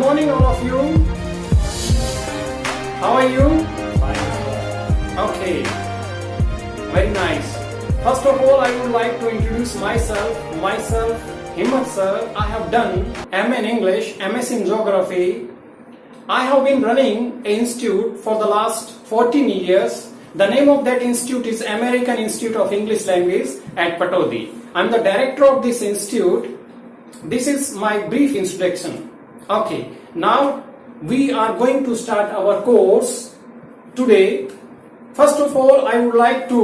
morning, all of you. How are you? Fine. Okay. Very nice. First of all, I would like to introduce myself. Himmat sir. I have done MA in English, MS in Geography. I have been running an institute for the last 14 years. The name of that institute is American Institute of English Language at Patodi. I am the director of this institute. This is my brief introduction. Okay, now we are going to start our course today. First of all, I would like to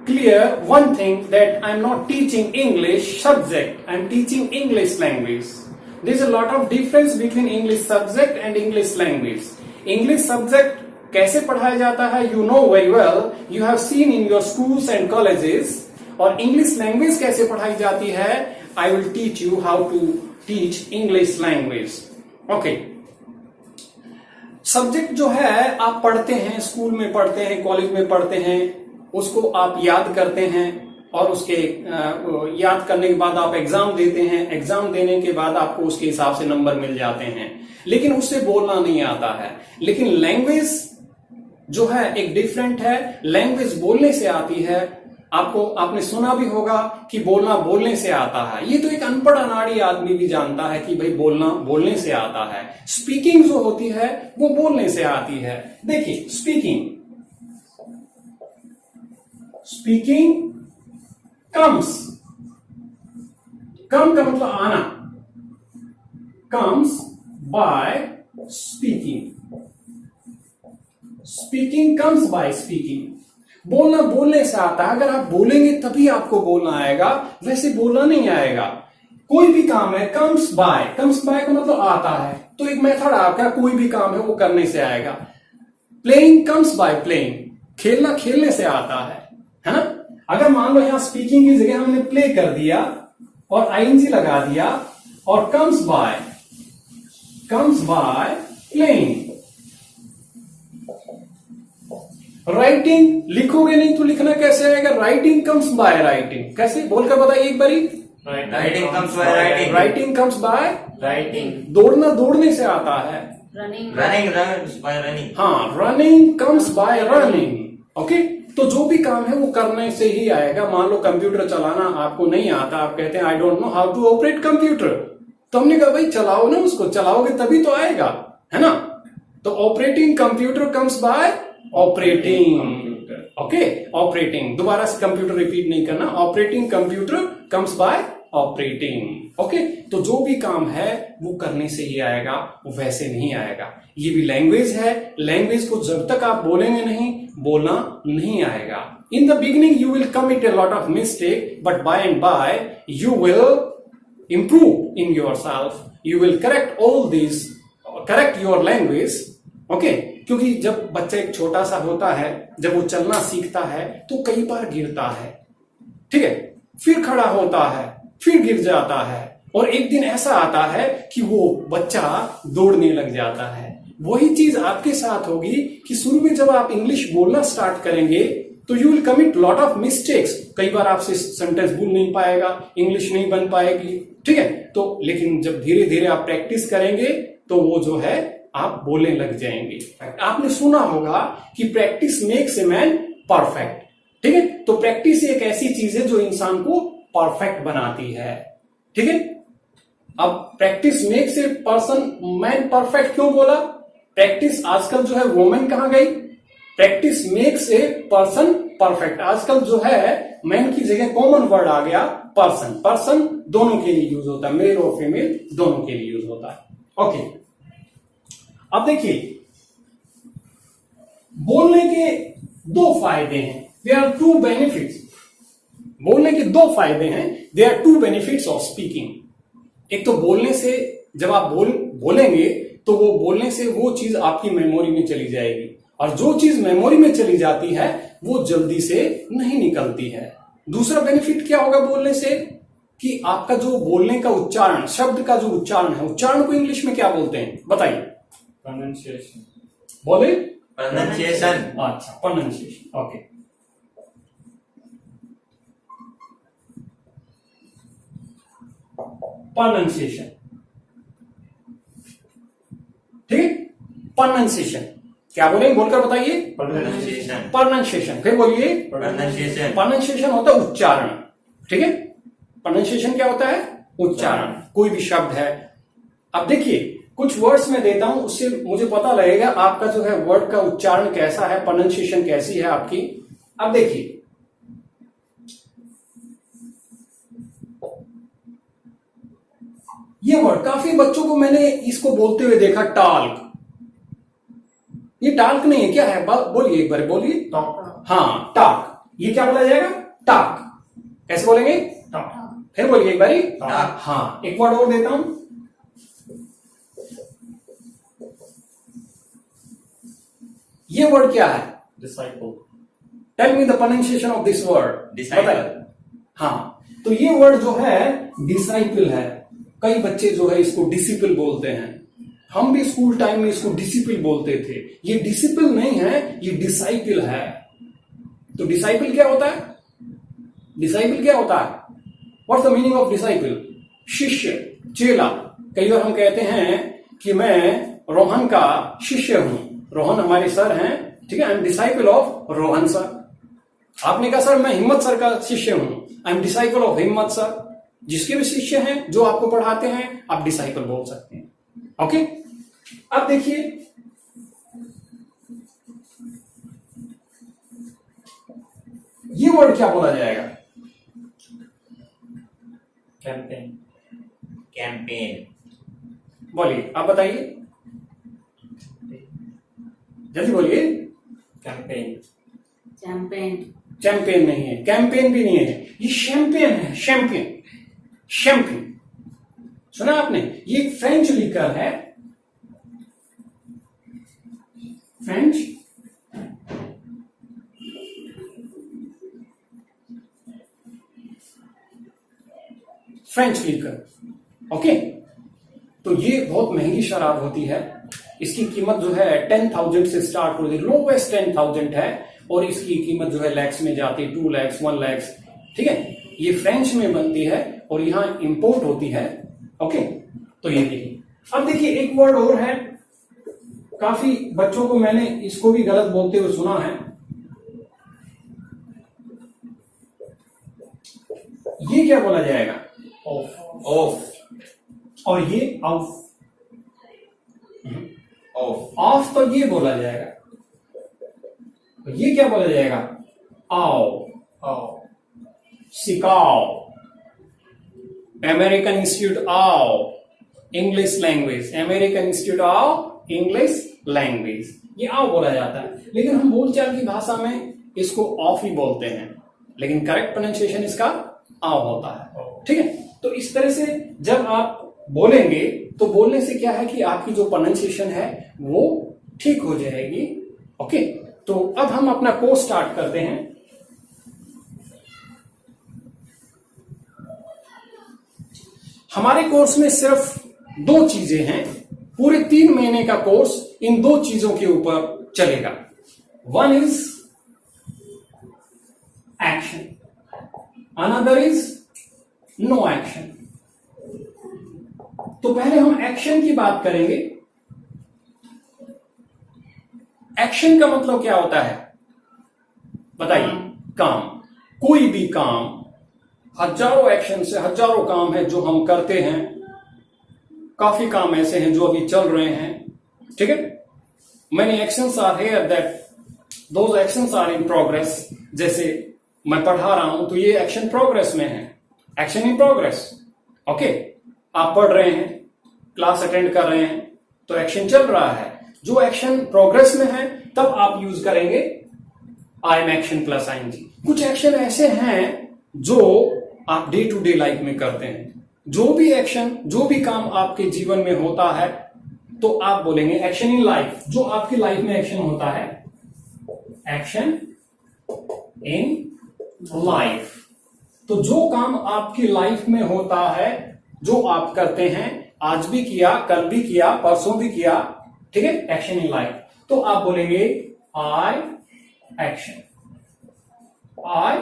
clear one thing, that I am not teaching English subject. I am teaching English language. There is a lot of difference between English subject and English language. English subject कैसे पढ़ाया जाता है, you know very well, you have seen in your schools and colleges. और English language कैसे पढ़ाई जाती है, I will teach you how to teach English language. Okay. Subject जो है आप पढ़ते हैं, स्कूल में पढ़ते हैं, कॉलेज में पढ़ते हैं, उसको आप याद करते हैं और उसके याद करने के बाद आप एग्जाम देते हैं. एग्जाम देने के बाद आपको उसके हिसाब से नंबर मिल जाते हैं, लेकिन उससे बोलना नहीं आता है. लेकिन लैंग्वेज जो है एक डिफरेंट है. लैंग्वेज बोलने से आती है. आपने सुना भी होगा कि बोलना बोलने से आता है. ये तो एक अनपढ़ अनाड़ी आदमी भी जानता है कि भाई बोलना बोलने से आता है. स्पीकिंग जो होती है वो बोलने से आती है. देखिए, स्पीकिंग कम्स, कम का मतलब आना, comes by speaking. Speaking comes by speaking. बोलना बोलने से आता है. अगर आप बोलेंगे तभी आपको बोलना आएगा, वैसे बोलना नहीं आएगा. कोई भी काम है, कम्स बाय का मतलब आता है. तो एक मेथड आपका, कोई भी काम है वो करने से आएगा. Playing comes by playing. खेलना खेलने से आता है ना. अगर मान लो यहां स्पीकिंग की जगह हमने प्ले कर दिया और आईएनजी लगा दिया और कम्स बाय प्लेइंग. राइटिंग लिखोगे नहीं तो लिखना कैसे आएगा. Writing comes by writing. कैसे बोलकर बताइए एक बारी. Writing comes by writing. Writing comes by writing. दौड़ना दौड़ने से आता है. Running by running. हाँ, running comes by running. Okay, तो जो भी काम है वो करने से ही आएगा. मान लो कंप्यूटर चलाना आपको नहीं आता, आप कहते हैं I don't know how to operate computer. तो हमने कहा भाई चलाओ ना, उसको चलाओगे तभी तो आएगा, है ना. तो operating computer comes by operating. Okay, operating. दोबारा से कंप्यूटर रिपीट नहीं करना. Operating computer comes by operating. Okay, तो जो भी काम है वो करने से ही आएगा, वो वैसे नहीं आएगा. ये भी लैंग्वेज है. लैंग्वेज को जब तक आप बोलेंगे नहीं, बोलना नहीं आएगा. In the beginning you will commit a lot of mistake, but by and by you will improve in yourself. You will correct all this, correct your language. Okay, क्योंकि जब बच्चा एक छोटा सा होता है, जब वो चलना सीखता है तो कई बार गिरता है, ठीक है, फिर खड़ा होता है, फिर गिर जाता है, और एक दिन ऐसा आता है कि वो बच्चा दौड़ने लग जाता है. वही चीज आपके साथ होगी कि शुरू में जब आप इंग्लिश बोलना स्टार्ट करेंगे तो you will commit lot of mistakes. कई बार आपसे सेंटेंस बोल नहीं पाएगा, इंग्लिश नहीं बन पाएगी, ठीक है. तो लेकिन जब धीरे धीरे आप प्रैक्टिस करेंगे तो वो जो है आप बोलने लग जाएंगे. आपने सुना होगा कि practice makes a man perfect, ठीक है. तो प्रैक्टिस एक ऐसी चीज है जो इंसान को परफेक्ट बनाती है, ठीक है. अब practice makes a person man perfect क्यों बोला. प्रैक्टिस आजकल जो है वोमेन कहां गई. Practice makes a person perfect. आजकल जो है मैन की जगह कॉमन वर्ड आ गया पर्सन. पर्सन दोनों के लिए यूज होता है, मेल और फीमेल दोनों के लिए यूज होता है. ओके, अब देखिए, बोलने के दो फायदे हैं. There are two benefits. बोलने के दो फायदे हैं. There are two benefits of speaking. एक तो बोलने से, जब आप बोलेंगे तो वो बोलने से वो चीज आपकी मेमोरी में चली जाएगी, और जो चीज मेमोरी में चली जाती है वो जल्दी से नहीं निकलती है. दूसरा बेनिफिट क्या होगा बोलने से, कि आपका जो बोलने का उच्चारण, शब्द का जो उच्चारण है, उच्चारण को इंग्लिश में क्या बोलते हैं बताइए. प्रोनाउंसिएशन. बोले प्रोनाउंसिएशन. अच्छा, प्रोनाउंसिएशन. Okay, pronunciation. प्रोनाउंसिएशन। क्या बोलेंगे, बोलकर बताइए। प्रोनाउंसिएशन। प्रोनाउंसिएशन, फिर बोलिए। प्रोनाउंसिएशन। प्रोनाउंसिएशन होता है उच्चारण, ठीक है। प्रोनाउंसिएशन क्या होता है, उच्चारण। कोई भी शब्द है, अब देखिए कुछ वर्ड्स में देता हूं, उससे मुझे पता लगेगा आपका जो है वर्ड का उच्चारण कैसा है, प्रोनाउंसिएशन कैसी है आपकी। अब देखिए ये वर्ड काफी बच्चों को मैंने इसको बोलते हुए देखा, टाल्क। ये टाल्क नहीं है, क्या है, बोलिए एक बार, बोलिए। हाँ, टाक। ये क्या बोला जाएगा, टाक। कैसे बोलेंगे, टाक। फिर बोलिए एक बारी। हाँ, एक वर्ड और देता हूं, ये वर्ड क्या है, disciple. Tell me the pronunciation of this word. Disciple. हाँ, तो ये वर्ड जो है डिसाइपल है। कई बच्चे जो है इसको डिसिपल बोलते हैं, हम भी स्कूल टाइम में इसको डिसिपल बोलते थे। ये डिसिपल नहीं है, ये डिसाइपल है। तो डिसाइपल क्या होता है, डिसाइपल क्या होता है, what's the meaning of disciple, शिष्य, चेला। कई बार हम कहते हैं कि मैं रोहन का शिष्य हूं, रोहन हमारे सर हैं, ठीक है, I am disciple of Rohan sir. आपने कहा सर मैं हिम्मत सर का शिष्य हूं, आई एम डिसाइपल ऑफ हिम्मत सर। जिसके भी शिष्य हैं, जो आपको पढ़ाते हैं, आप डिसाइपल बोल सकते हैं। ओके, अब देखिए ये वर्ड क्या बोला जाएगा, कैंपेन। कैंपेन। बोलिए, आप बताइए, जल्दी बोलिए। कैंपेन। चैंपेन। चैंपियन नहीं है, कैंपेन भी नहीं है, ये शैंपियन है, शैंपियन, शैंपियन। सुना आपने, ये फ्रेंच लिकर है, फ्रेंच फ्रेंच लिकर। ओके, तो ये बहुत महंगी शराब होती है। इसकी कीमत जो है 10,000 से स्टार्ट होती है, लोवेस्ट 10,000 है, और इसकी कीमत जो है लैक्स में जाती है, 2 lakhs 1 lakhs, ठीक है। ये फ्रेंच में बनती है और यहां इंपोर्ट होती है। ओके, तो ये देखिए। अब देखिए एक वर्ड और है, काफी बच्चों को मैंने इसको भी गलत बोलते हुए सुना है। ये क्या बोला जाएगा, ऑफ। ऑफ। और ये ऑफ। ऑफ। ऑफ तो ये बोला जाएगा, तो ये क्या बोला जाएगा, आओ, आओ। सिखाओ, अमेरिकन इंस्टीट्यूट आओ, इंग्लिश लैंग्वेज, अमेरिकन इंस्टीट्यूट आओ, इंग्लिश लैंग्वेज, ये आओ बोला जाता है। लेकिन हम बोलचाल की भाषा में इसको ऑफ ही बोलते हैं, लेकिन करेक्ट प्रोनाउंसिएशन इसका आओ होता है, ठीक है। तो इस तरह से जब आप बोलेंगे तो बोलने से क्या है कि आपकी जो प्रोनाउंसिएशन है वो ठीक हो जाएगी। ओके, तो अब हम अपना कोर्स स्टार्ट करते हैं। हमारे कोर्स में सिर्फ 2 चीजें हैं, पूरे 3 महीने का कोर्स इन 2 चीजों के ऊपर चलेगा। One is action, another is no action. तो पहले हम एक्शन की बात करेंगे। एक्शन का मतलब क्या होता है, बताइए। काम, कोई भी काम, हजारों एक्शन से हजारों काम है जो हम करते हैं। काफी काम ऐसे हैं जो अभी चल रहे हैं, ठीक है। Many actions are here that those actions are in progress. जैसे मैं पढ़ा रहा हूं तो ये एक्शन प्रोग्रेस में है, एक्शन इन प्रोग्रेस। ओके, आप पढ़ रहे हैं, क्लास अटेंड कर रहे हैं, तो एक्शन चल रहा है। जो एक्शन प्रोग्रेस में है तब आप यूज करेंगे I am action plus ING. कुछ एक्शन ऐसे हैं जो आप डे टू डे लाइफ में करते हैं। जो भी एक्शन, जो भी काम आपके जीवन में होता है तो आप बोलेंगे एक्शन इन लाइफ। जो आपकी लाइफ में एक्शन होता है, एक्शन इन लाइफ। तो जो काम आपकी लाइफ में होता है, जो आप करते हैं, आज भी किया, कल भी किया, परसों भी किया, ठीक है, एक्शन इन लाइफ। तो आप बोलेंगे आई एक्शन, आई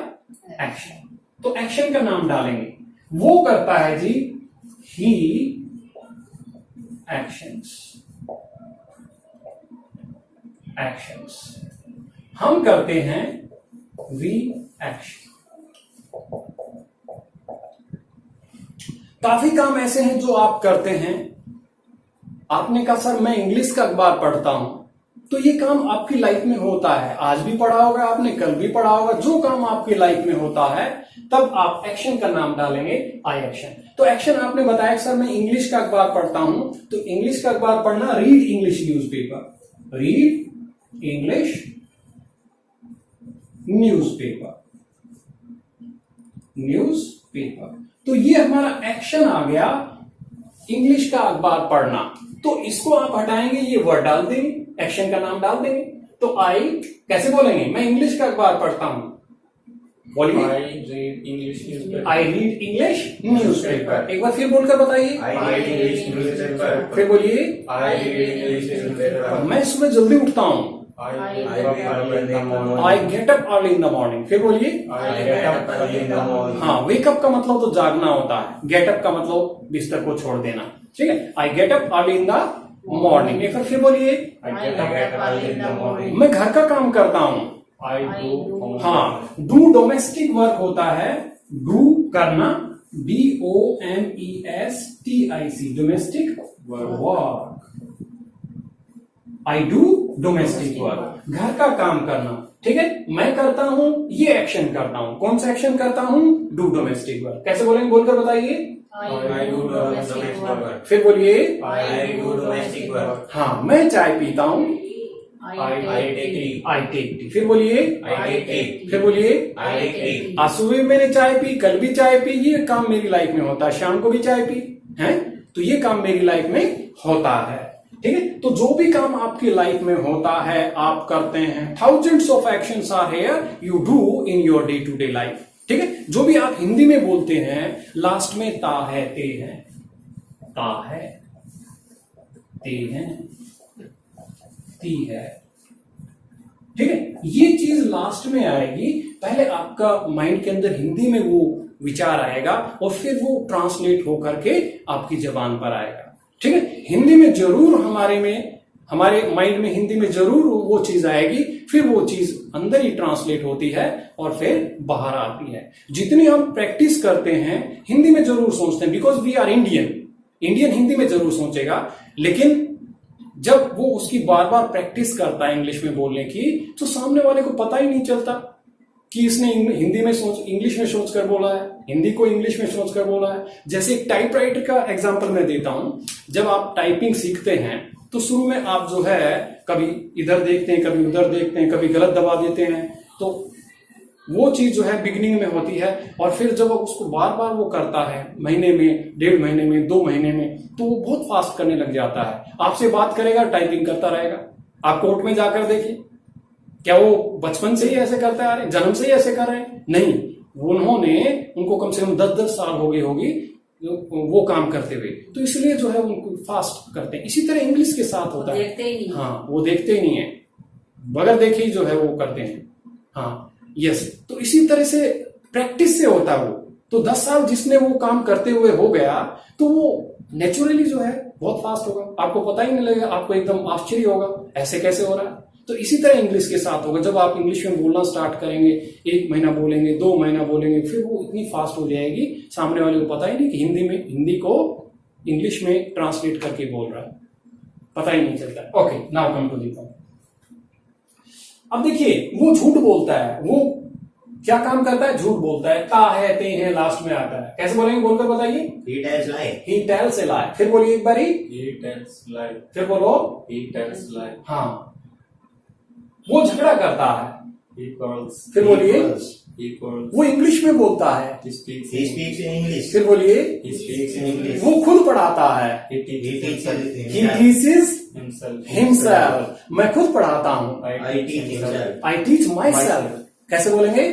एक्शन। तो एक्शन का नाम डालेंगे, वो करता है जी ही एक्शंस। एक्शंस। हम करते हैं वी एक्शन। काफी काम ऐसे हैं जो आप करते हैं। आपने कहा सर मैं इंग्लिश का अखबार पढ़ता हूं, तो ये काम आपकी लाइफ में होता है। आज भी पढ़ा होगा आपने, कल भी पढ़ा होगा। जो काम आपकी लाइफ में होता है तब आप एक्शन का नाम डालेंगे आई एक्शन। तो एक्शन आपने बताया सर मैं इंग्लिश का अखबार पढ़ता हूं, तो इंग्लिश का अखबार पढ़ना read English newspaper, read English newspaper, newspaper. तो ये हमारा एक्शन आ गया, इंग्लिश का अखबार पढ़ना। तो इसको आप हटाएंगे, ये वर्ड डाल देंगे, एक्शन का नाम डाल देंगे। तो आई कैसे बोलेंगे? मैं इंग्लिश का अखबार पढ़ता हूं, बोलिए। I read English newspaper. I read English newspaper. एक बार फिर बोलकर बताइए। I read English newspaper. फिर बोलिए। I read English newspaper. मैं सुबह जल्दी उठता हूं, I wake up early in the morning. I get up early in the morning. फिर बोलिए। I get up early in the morning. हाँ, वेकअप का मतलब तो जागना होता है, गेटअप का मतलब बिस्तर को छोड़ देना। ठीक है, I get up early in the morning. एक बार फिर बोलिए। I get up early in the morning. मैं घर का काम करता हूं। I do home. हाँ, डू डोमेस्टिक वर्क होता है, डू करना, DOMESTIC, domestic work. I do domestic work, घर का काम करना। ठीक है, मैं करता हूं, ये एक्शन करता हूं। कौन सा एक्शन करता हूं? Do domestic work. कैसे बोलेंगे? बोलकर बताइए। I do domestic work. फिर बोलिए। I do domestic work. हाँ, मैं चाय पीता हूं, I take tea. I take tea. फिर बोलिए। I take tea. फिर बोलिए। I take tea. आज सुबह मैंने चाय पी, कल भी चाय पी, ये काम मेरी लाइफ में होता है। शाम को भी चाय पी है, तो ये काम मेरी लाइफ में होता है। ठीक है, तो जो भी काम आपकी लाइफ में होता है आप करते हैं। Thousands of actions are here you do in your day to day life. ठीक है, जो भी आप हिंदी में बोलते हैं लास्ट में ता है, ते है, ता है, ते है, ती है। ठीक है, ये चीज लास्ट में आएगी। पहले आपका माइंड के अंदर हिंदी में वो विचार आएगा और फिर वो ट्रांसलेट होकर के आपकी जबान पर आएगा। ठीक है, हिंदी में जरूर हमारे माइंड में हिंदी में जरूर वो चीज आएगी, फिर वो चीज अंदर ही ट्रांसलेट होती है और फिर बाहर आती है। जितनी हम प्रैक्टिस करते हैं हिंदी में जरूर सोचते हैं, because we are Indian Hindi में जरूर सोचेगा, लेकिन जब वो उसकी बार बार प्रैक्टिस करता है इंग्लिश में बोलने की, तो सामने वाले को पता ही नहीं चलता कि इसने इंग्लिश में सोच कर बोला है, हिंदी को इंग्लिश में सोच कर बोला है। जैसे एक टाइपराइटर का एग्जांपल मैं देता हूं। जब आप टाइपिंग सीखते हैं तो शुरू में आप जो है कभी इधर देखते हैं, कभी उधर देखते हैं, कभी गलत दबा देते हैं, तो वो चीज जो है बिगिनिंग में होती है। और फिर जब उसको बार बार वो करता है, महीने में, 1.5 महीने में, 2 महीने में, तो वो बहुत फास्ट करने लग जाता है। आपसे बात करेगा, टाइपिंग करता रहेगा। आप कोर्ट में जाकर देखिए, क्या वो बचपन से ही ऐसे करते आ रहे, जन्म से ही ऐसे कर रहे हैं? नहीं, उनको कम से कम 10-10 साल हो गई होगी वो काम करते हुए, तो इसलिए जो है उनको फास्ट करते हैं। इसी तरह इंग्लिश के साथ होता है। देखते ही नहीं। हाँ, वो देखते ही नहीं है, बगैर देखे ही जो है वो करते हैं। हाँ, यस। तो इसी तरह से प्रैक्टिस से होता है वो। तो 10 साल जिसने वो काम करते हुए हो गया, तो वो नेचुरली जो है बहुत फास्ट होगा, आपको पता ही नहीं लगेगा, आपको एकदम आश्चर्य होगा ऐसे कैसे हो रहा है। तो इसी तरह इंग्लिश के साथ होगा। जब आप इंग्लिश में बोलना स्टार्ट करेंगे, 1 महीना बोलेंगे, 2 महीना बोलेंगे, फिर वो इतनी फास्ट हो जाएगी, सामने वाले को पता ही नहीं कि हिंदी को इंग्लिश में ट्रांसलेट करके बोल रहा है, पता ही नहीं चलता। Okay, now come to the point. अब देखिए, वो झूठ बोलता है। वो क्या काम करता है? झूठ बोलता है। ता है, ते है, लास्ट में आता है। कैसे बोलेंगे? बोलकर बताइए। He tells lie. He tells a lie. फिर बोलिए एक बारी। He tells lie. फिर बोलो। He tells lie. हाँ, वो झगड़ा करता है। He quarrels. फिर बोलिए। He quarrels. वो इंग्लिश में बोलता है। He speaks. He speaks in English. फिर बोलिए। He speaks in English. English. वो खुद पढ़ाता है। He He teaches teaches he teaches himself. Himself. मैं खुद पढ़ाता हूँ। I I teach himself. I teach my self. कैसे बोलेंगे?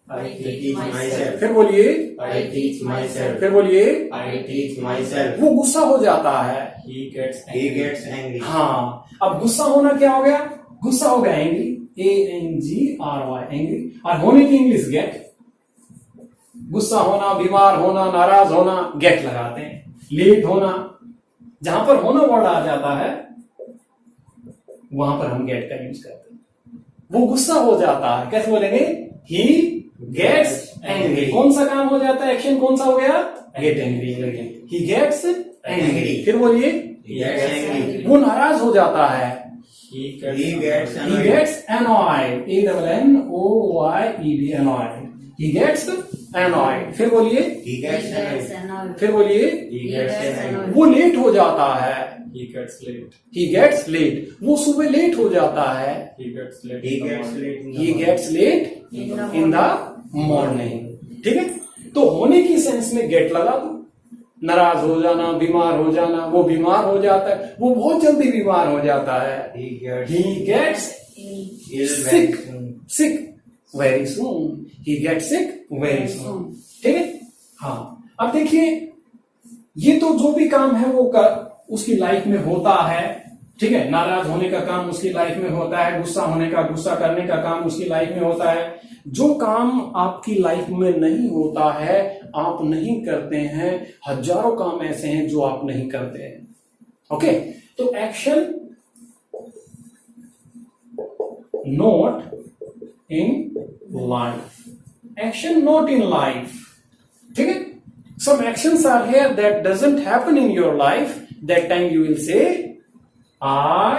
I I teach teach myself. फिर बोलिए। I teach myself. फिर बोलिए। I teach myself. वो गुस्सा हो जाता है। He gets He angry. gets angry. हाँ, अब गुस्सा होना क्या हो गया? गुस्सा हो गया एंग्री, ANGRY, एंग्री। और होने की इंग्लिश गेट। गुस्सा होना, बीमार होना, नाराज होना, गेट लगाते हैं। लेट होना, जहां पर होना वर्ड आ जाता है वहां पर हम गेट का यूज करते हैं। वो गुस्सा हो जाता है, कैसे बोलेंगे? He gets angry. कौन सा काम हो जाता है? एक्शन कौन सा हो गया? Get angry. He gets angry. फिर बोलिए, He gets angry. वो नाराज हो जाता है। He He gets He annoyed. gets annoyed. ANNOYED. Annoyed. He gets annoyed. फिर बोलिए, He He gets gets annoyed. annoyed. फिर बोलिए, He He gets gets angry. annoyed. वो लेट हो जाता है। He gets late. He gets late. वो सुबह लेट हो जाता है। He gets late. He in the gets morning. late. in the He morning. gets late in the morning. ठीक है, तो होने की सेंस में गेट लगा दो। नाराज हो जाना, बीमार हो जाना, वो बीमार हो जाता है, वो बहुत जल्दी बीमार हो जाता है। He gets He gets ill very sick. soon. Sick very soon. He gets sick very soon. ठीक है, हाँ। अब देखिए, ये तो जो भी काम है वो उसकी लाइफ में होता है। ठीक है, नाराज होने का काम उसकी लाइफ में होता है, गुस्सा होने का, गुस्सा करने का काम उसकी लाइफ में होता है। जो काम आपकी लाइफ में नहीं होता है, आप नहीं करते हैं, हजारों काम ऐसे हैं जो आप नहीं करते हैं। ओके, तो action not in life, action not in life. ठीक है, some actions are here that doesn't happen in your life. That time you will say I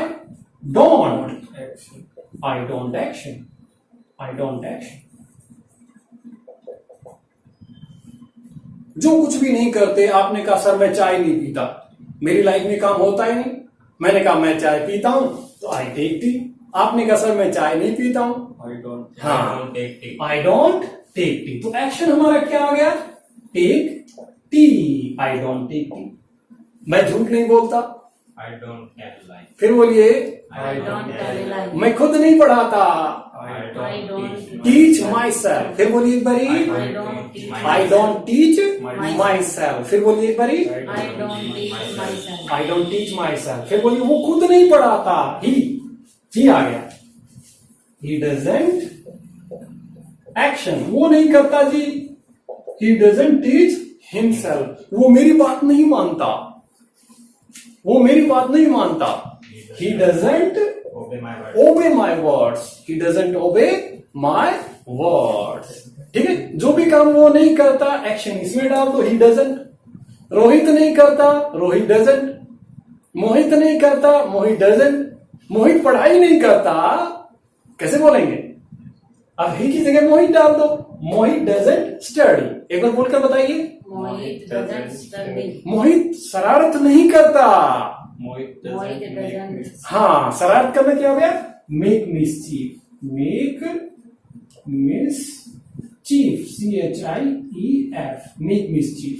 don't Action. action. I don't action. जो कुछ भी नहीं करते, आपने कहा सर मैं चाय नहीं पीता, मेरी लाइफ में काम होता ही नहीं। मैंने कहा मैं चाय पीता हूं, तो आई टेक टी। आपने कहा सर मैं चाय नहीं पीता हूं, I don't. हाँ। I don't take tea. I don't take tea. तो एक्शन हमारा क्या आ गया? Take tea. I don't take tea. मैं झूठ नहीं बोलता। I don't tell lie. फिर बोलिए, I don't tell a lie. मैं खुद नहीं पढ़ाता। I I don't teach teach my self. फिर बोलिए एक बारी, I don't teach I don't teach myself. My self. फिर बोलिए एक बारी, I don't teach myself. I don't teach my self. फिर बोलिए वो खुद नहीं पढ़ाता। ही आ गया। ही डजंट एक्शन, वो नहीं करता जी। ही डजंट टीच हिमसेल्फ, वो मेरी बात नहीं मानता। वो मेरी बात नहीं मानता। He doesn't obey my word. obey my words. He doesn't obey my words. ठीक है, जो भी काम वो नहीं करता, एक्शन इसमें डाल दो। He doesn't. रोहित नहीं करता, रोहित doesn't. मोहित नहीं करता, मोहित doesn't. मोहित पढ़ाई नहीं करता, कैसे बोलेंगे? अब ही की जगह मोहित डाल दो। मोहित doesn't study. एक बार बोलकर बताइए। Mohit doesn't study. मोहित शरारत नहीं करता। Mohit Mohit doesn't make doesn't. mistakes. हाँ, शरारत करना क्या हो गया? Make mischief. Make mischief, CHIEF। Make mischief.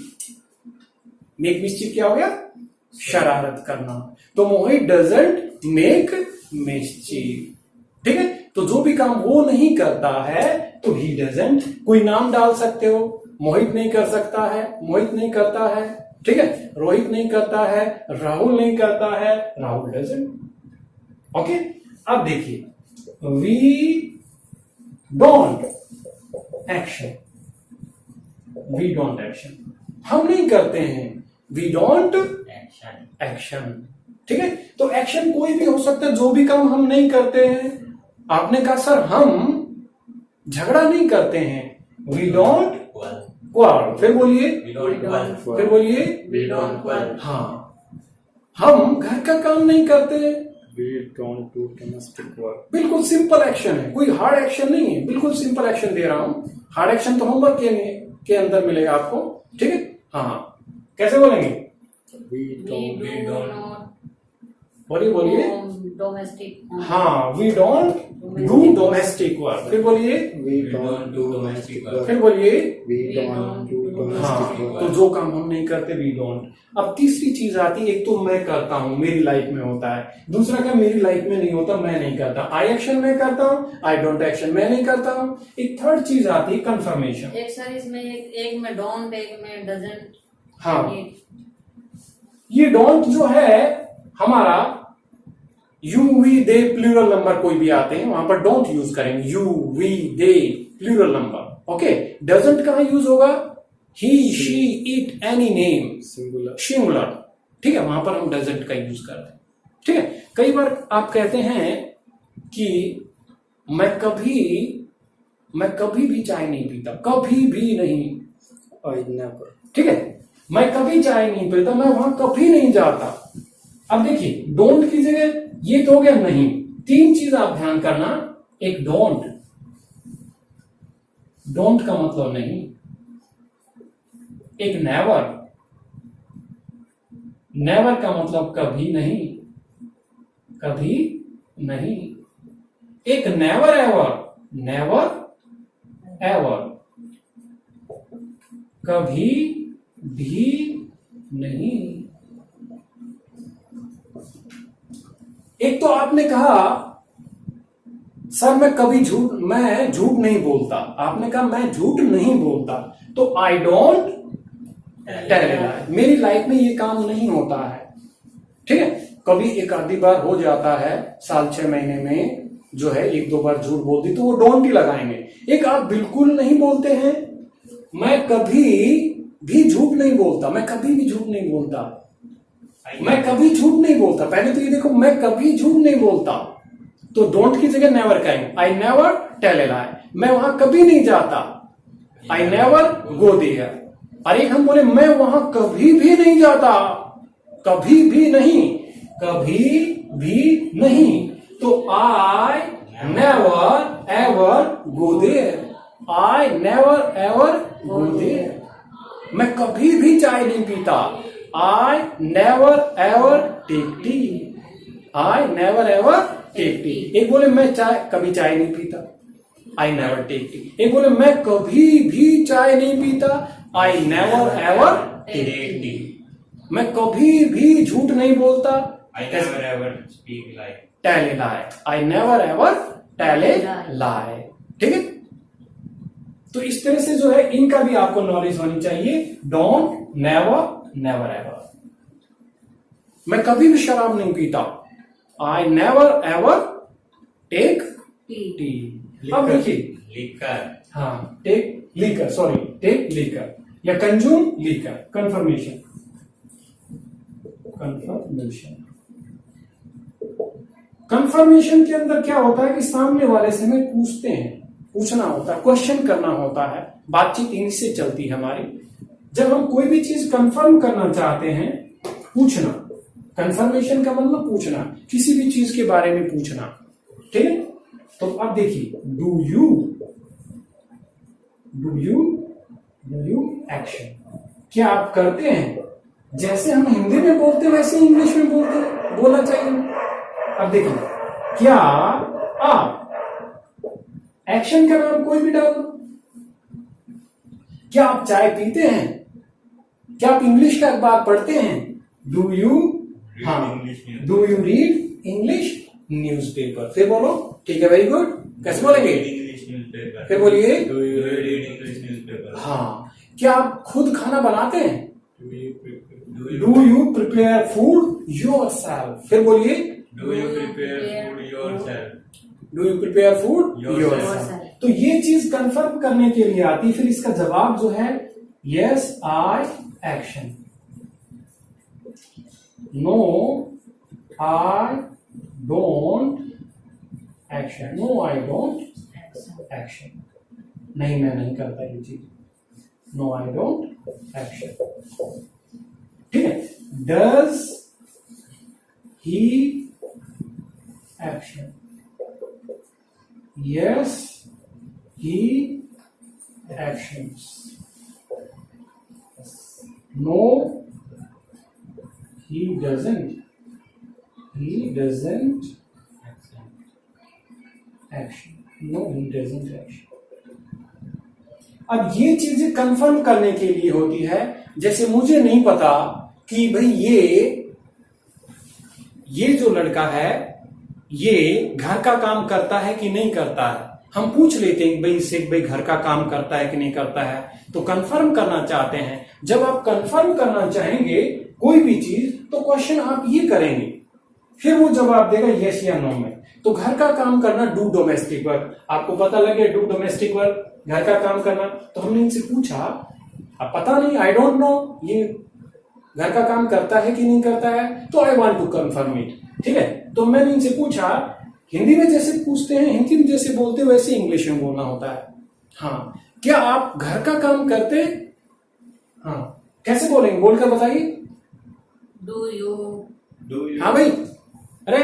Make mischief क्या हो गया? शरारत करना। तो मोहित डजंट मेक मिसचीफ। ठीक है, तो जो भी काम वो नहीं करता है तो ही डजंट। कोई नाम डाल सकते हो। मोहित नहीं कर सकता है, मोहित नहीं करता है। ठीक है, रोहित नहीं करता है, राहुल नहीं करता है, राहुल डजंट। ओके, अब देखिए, we don't action. We don't action, हम नहीं करते हैं। We don't Action. एक्शन। ठीक है, तो एक्शन कोई भी हो सकता है, जो भी काम हम नहीं करते हैं। आपने कहा सर हम झगड़ा नहीं करते हैं। We don't Well, quarrel. फिर बोलिए, we don't quarrel. फिर बोलिए, We don't quarrel. हाँ। हम घर का काम नहीं करते। We don't do domestic work. बिल्कुल सिंपल एक्शन है, कोई हार्ड एक्शन नहीं है। बिल्कुल सिंपल एक्शन दे रहा हूं। हार्ड एक्शन तो होमवर्क के अंदर मिलेगा आपको। ठीक है, हाँ। कैसे बोलेंगे? We We don't. do not बोलिए बोलिए। domestic. हाँ, we don't do domestic work. फिर बोलिए, We don't do domestic work. फिर बोलिए, We don't do हाँ। domestic तो work. जो काम हम नहीं करते वी डोंट। अब तीसरी चीज आती है, एक तो मैं करता हूं, मेरी लाइफ में होता है। दूसरा क्या, मेरी लाइफ में नहीं होता, मैं नहीं करता। आई एक्शन मैं करता हूं, आई डोंट एक्शन मैं नहीं करता हूं। एक थर्ड चीज आती है, कंफर्मेशन। एक सर इसमें एक में don't, एक में doesn't. हाँ, ये डोंट जो है हमारा, you we they plural number कोई भी आते हैं वहां पर डोंट यूज करेंगे। You we they plural number. Okay, doesn't कहां यूज होगा? He she it any name Singular. Singular. ठीक है, वहां पर हम डजंट का यूज करते हैं। ठीक है। कई बार आप कहते हैं कि मैं कभी भी चाय नहीं पीता, कभी भी नहीं, I never. ठीक है। मैं कभी चाय नहीं पीता, मैं वहां कभी नहीं जाता। अब देखिए डोंट की जगह ये तो हो गया नहीं। तीन चीज आप ध्यान करना, एक डोंट का मतलब नहीं, एक नेवर का मतलब कभी नहीं, एक नेवर एवर कभी भी नहीं। एक तो आपने कहा सर मैं झूठ नहीं बोलता, आपने कहा मैं झूठ नहीं बोलता, तो आई डोंट टेल अ लाई। मेरी लाइफ में ये काम नहीं होता है, ठीक है। कभी एक आधी बार हो जाता है, साल 6 महीने में जो है 1-2 बार झूठ बोल दी तो वो डोंट ही लगाएंगे। एक आप बिल्कुल नहीं बोलते हैं, मैं कभी भी झूठ नहीं बोलता, मैं कभी भी झूठ नहीं बोलता, मैं कभी झूठ नहीं बोलता। पहले तो ये देखो, मैं कभी झूठ नहीं बोलता, तो डोंट की जगह नेवर कहेंगे, आई नेवर टेल अ लाई। मैं वहां कभी नहीं जाता, आई नेवर गो देयर। और एक हम बोले मैं वहां कभी भी नहीं जाता, कभी भी नहीं, तो I never ever go there, I never ever go there. मैं कभी भी चाय नहीं पीता, I never ever take tea, I never ever take tea. एक बोले मैं कभी चाय नहीं पीता, आई नेवर टेक टी। एक बोले मैं कभी भी चाय नहीं पीता, I never ever take tea. मैं कभी भी झूठ नहीं बोलता, I never ever speak lie. Tell a lie, I never ever tell a lie, ठीक है। तो इस तरह से जो है इनका भी आपको नॉलेज होनी चाहिए। Don't, never ever. मैं कभी भी शराब नहीं पीता, I never ever take tea. अब देखिए Liquor. हाँ, टेक लीकर या कंज्यूम लीकर। कंफर्मेशन के अंदर क्या होता है कि सामने वाले से हमें पूछना होता है, क्वेश्चन करना होता है, बातचीत इन्हीं से चलती है हमारी। जब हम कोई भी चीज कंफर्म करना चाहते हैं, पूछना, कंफर्मेशन का मतलब पूछना, किसी भी चीज के बारे में पूछना, ठीक है। तो अब देखिए, डू यू एक्शन, क्या आप करते हैं? जैसे हम हिंदी में बोलते वैसे इंग्लिश में बोलना चाहिए। अब देखिए, क्या आप एक्शन का नाम कोई भी डाल दो। क्या आप चाय पीते हैं? क्या आप इंग्लिश का अखबार पढ़ते हैं? Do you read English newspaper? फिर बोलो, ठीक है, वेरी गुड। कैसे बोलेंगे? English newspaper. फिर बोलिए, Do you read English newspaper? हाँ। क्या आप खुद खाना बनाते हैं? Do you do prepare? You prepare food yourself? फिर बोलिए, Do you prepare food yourself? Do you prepare food Yourself. Yourself? तो ये चीज कंफर्म करने के लिए आती, फिर इसका जवाब जो है yes I action, no I don't action, no I don't action. नहीं, मैं नहीं करता ये चीज, नो आई डोंट एक्शन, ठीक है। Does he action, yes he actions, no he doesn't action, no he doesn't action। अब ये चीजें कंफर्म करने के लिए होती है। जैसे मुझे नहीं पता कि भाई ये जो लड़का है ये घर का काम करता है कि नहीं करता है, हम पूछ लेते हैं भाई इससे, भाई घर का काम करता है कि नहीं करता है, तो कंफर्म करना चाहते हैं। जब आप कंफर्म करना चाहेंगे कोई भी चीज, तो क्वेश्चन आप ये करेंगे, फिर वो जवाब देगा यस या नो में। तो घर का काम करना, डू डोमेस्टिक वर्क, आपको पता लगे डू डोमेस्टिक वर्क, घर का काम करना। तो हमने इनसे पूछा, अब पता नहीं, आई डोंट नो ये घर का काम करता है कि नहीं करता है, तो I want to confirm it. ठीक है, तो मैंने इनसे पूछा हिंदी में जैसे पूछते हैं, हिंदी में जैसे बोलते हो वैसे इंग्लिश में बोलना होता है। हाँ, क्या आप घर का काम करते? हाँ, कैसे बोलेंगे, बोलकर बताइए। डू यू Do you हाँ भाई, अरे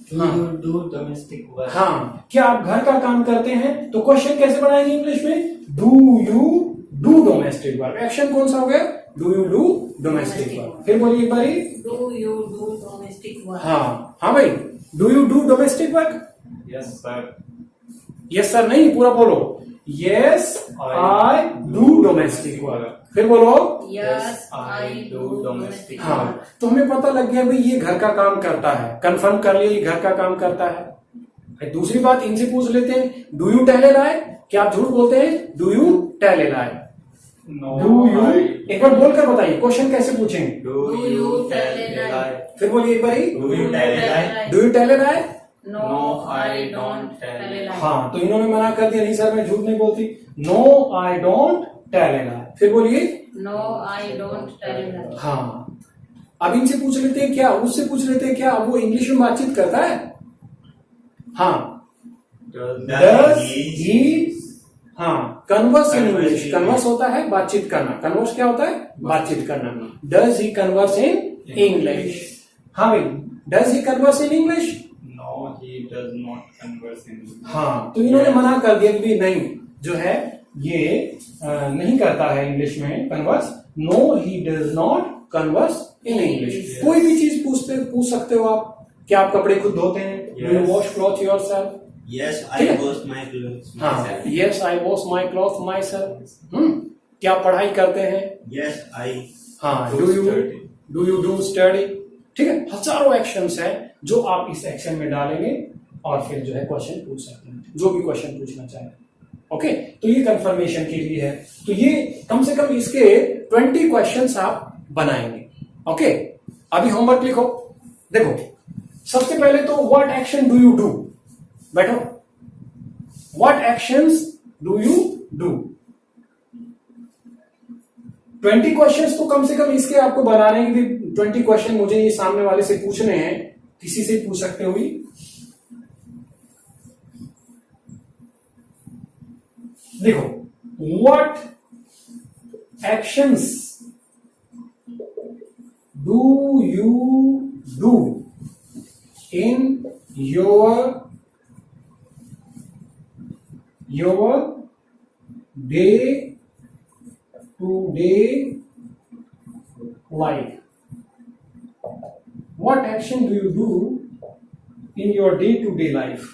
Do you do domestic work? हाँ, क्या आप घर का काम करते हैं? तो क्वेश्चन कैसे बनाएंगे इंग्लिश में? Do you do domestic work. Action कौन सा हो गया? Do you do domestic work. फिर बोलिए एक बारी। Do you do domestic work. हाँ भाई, do you do domestic work? Yes, sir. Yes sir नहीं, पूरा बोलो। Yes I do domestic work. फिर बोलो। यस आई डू डोमेस्टिक हाँ, वर्क। तो हमें पता लग गया भाई ये घर का काम करता है, कंफर्म कर लिया ये घर का काम करता है। भाई दूसरी बात इनसे पूछ लेते हैं, do you tell a lie? क्या आप झूठ बोलते हैं? Do you tell a lie? No. Do you, I एक बार बोलकर बताइए क्वेश्चन कैसे पूछेंगे। do you tell a lie? फिर बोलिए एक बारी। Do you tell a lie? Do you tell a lie? No I don't tell a lie. हाँ, तो इन्होंने मना कर दिया, नहीं सर मैं झूठ नहीं बोलती। No I don't tell a lie. फिर बोलिए। No I don't tell a lie. हाँ, अब इनसे पूछ लेते हैं क्या, उससे पूछ लेते हैं क्या, वो इंग्लिश में बातचीत करता है? हाँ, Does he हाँ, converse in Converse English. in converse होता है बातचीत करना। कन्वर्स क्या होता है? बातचीत करना। Does he converse in English? हाँ भाई, does he converse in English? No, he does not converse in English. हाँ, तो इन्होंने मना कर दिया कि भी नहीं, जो है ये नहीं करता है इंग्लिश में converse. No he does not converse in English. Yes. कोई भी चीज पूछ सकते हो आप। क्या आप कपड़े खुद धोते हैं? Do you Yes. Wash cloth yourself? Yes, I ठीक है? wash my clothes हाँ, myself. Yes I wash my cloth my self. क्या आप पढ़ाई करते हैं? Yes, I हाँ, do do you study. Do study? ठीक है, हजारों एक्शंस हैं जो आप इस एक्शन में डालेंगे और फिर जो है क्वेश्चन पूछ सकते हैं, जो भी क्वेश्चन पूछना चाहे। ओके, तो ये कंफर्मेशन के लिए है। तो ये कम से कम इसके 20 क्वेश्चंस आप बनाएंगे। ओके, अभी होमवर्क लिखो। देखो, सबसे पहले तो what action do you do? बैठो। What actions do you do? 20 questions तो कम से कम इसके आपको बनाने के लिए 20 क्वेश्चन मुझे ये सामने वाले से पूछने हैं, किसी से पूछ सकते हो। देखो, what actions do you do in your day to day life? What action do you do in your day to day life?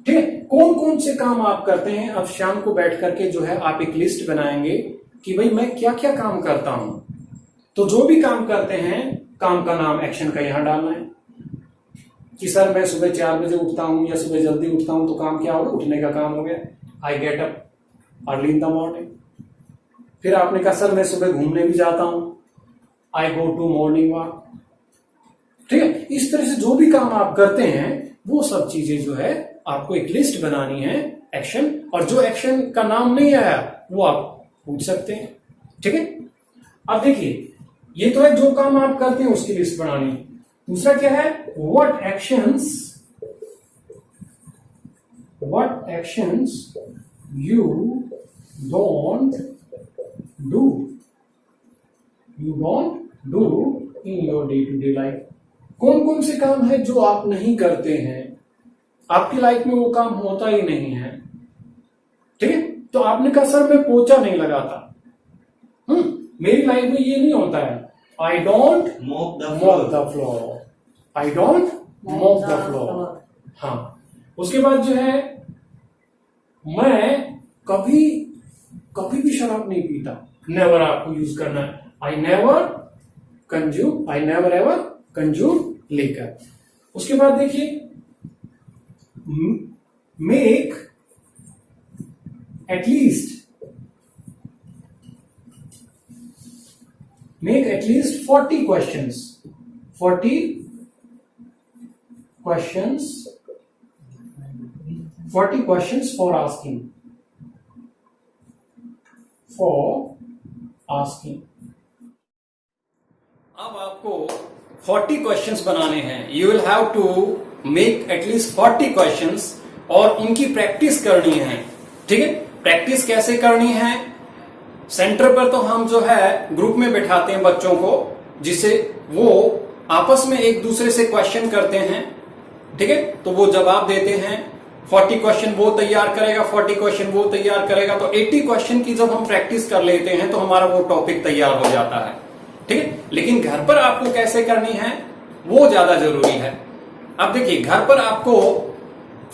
ठीक है, कौन कौन से काम आप करते हैं? अब शाम को बैठ करके जो है आप एक लिस्ट बनाएंगे कि भाई मैं क्या क्या काम करता हूं। तो जो भी काम करते हैं, काम का नाम एक्शन का यहां डालना है कि सर मैं सुबह 4 बजे उठता हूं या सुबह जल्दी उठता हूं, तो काम क्या होगा? उठने का काम हो गया। I get up early in the morning. फिर आपने कहा सर मैं सुबह घूमने भी जाता हूं, आई गो टू मॉर्निंग वॉक। ठीक है, इस तरह से जो भी काम आप करते हैं वो सब चीजें जो है आपको एक लिस्ट बनानी है एक्शन, और जो एक्शन का नाम नहीं आया वो आप पूछ सकते हैं। ठीक है, अब देखिए, ये तो है जो काम आप करते हैं उसकी लिस्ट बनानी। दूसरा क्या है? What actions you don't do in your day to day life? कौन कौन से काम है जो आप नहीं करते हैं, आपकी लाइफ में वो काम होता ही नहीं है। ठीक है, तो आपने कहा सर मैं पोछा नहीं लगाता, मेरी लाइफ में ये नहीं होता है। I don't mop the mop floor. The floor. I don't mop the floor. हाँ, उसके बाद जो है मैं कभी भी शराब नहीं पीता। नेवर आपको यूज करना है। आई नेवर एवर कंज्यूम लिकर। उसके बाद देखिए, make at least 40 questions for asking। अब आपको 40 क्वेश्चंस बनाने हैं। You will have to make at least 40 questions और उनकी प्रैक्टिस करनी है। ठीक है, प्रैक्टिस कैसे करनी है? सेंटर पर तो हम जो है ग्रुप में बैठाते हैं बच्चों को, जिससे वो आपस में एक दूसरे से क्वेश्चन करते हैं। ठीक है, तो वो जवाब देते हैं। 40 क्वेश्चन वो तैयार करेगा, 40 क्वेश्चन वो तैयार करेगा, तो 80 क्वेश्चन की जब हम प्रैक्टिस कर लेते हैं तो हमारा वो टॉपिक तैयार हो जाता है। ठीक है, लेकिन घर पर आपको कैसे करनी है वो ज्यादा जरूरी है। अब देखिए, घर पर आपको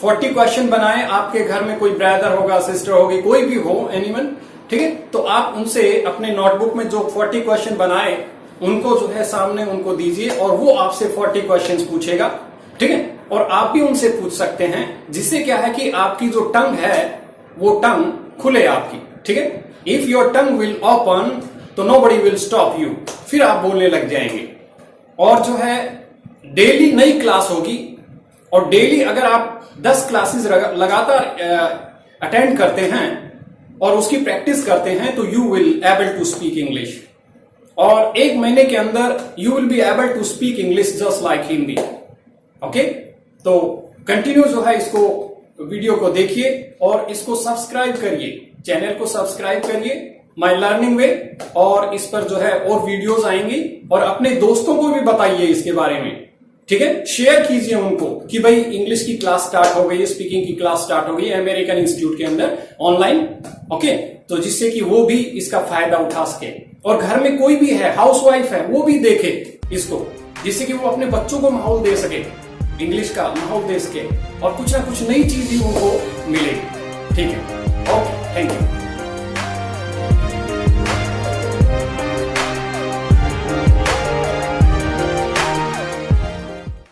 40 क्वेश्चन बनाए, आपके घर में कोई ब्रदर होगा, सिस्टर होगी, कोई भी हो, एनीवन, ठीक है, तो आप उनसे अपने नोटबुक में जो 40 क्वेश्चन बनाए उनको जो है सामने उनको दीजिए और वो आपसे 40 क्वेश्चंस पूछेगा। ठीक है, और आप भी उनसे पूछ सकते हैं, जिससे क्या है कि आपकी जो टंग है वो टंग खुले आपकी। ठीक है, if your tongue will open तो नोबडी विल स्टॉप यू, फिर आप बोलने लग जाएंगे। और जो है डेली नई क्लास होगी, और डेली अगर आप 10 क्लासेस लगातार अटेंड करते हैं और उसकी प्रैक्टिस करते हैं तो you will able to speak English. और 1 महीने के अंदर you will be able to speak English just like Hindi. Okay, तो कंटिन्यू जो है इसको वीडियो को देखिए और इसको सब्सक्राइब करिए, चैनल को सब्सक्राइब करिए माय लर्निंग वे, और इस पर जो है और वीडियोस आएंगी, और अपने दोस्तों को भी बताइए इसके बारे में। ठीक है, शेयर कीजिए उनको कि भाई इंग्लिश की क्लास स्टार्ट हो गई है, स्पीकिंग की क्लास स्टार्ट हो गई है अमेरिकन इंस्टीट्यूट के अंदर ऑनलाइन। ओके, तो जिससे कि वो भी इसका फायदा उठा सके, और घर में कोई भी है, हाउसवाइफ है, वो भी देखे इसको, जिससे कि वो अपने बच्चों को माहौल दे सके, इंग्लिश का माहौल दे सके, और कुछ ना कुछ नई चीज भी उनको मिलेगी। ठीक है, ओके, थैंक यू।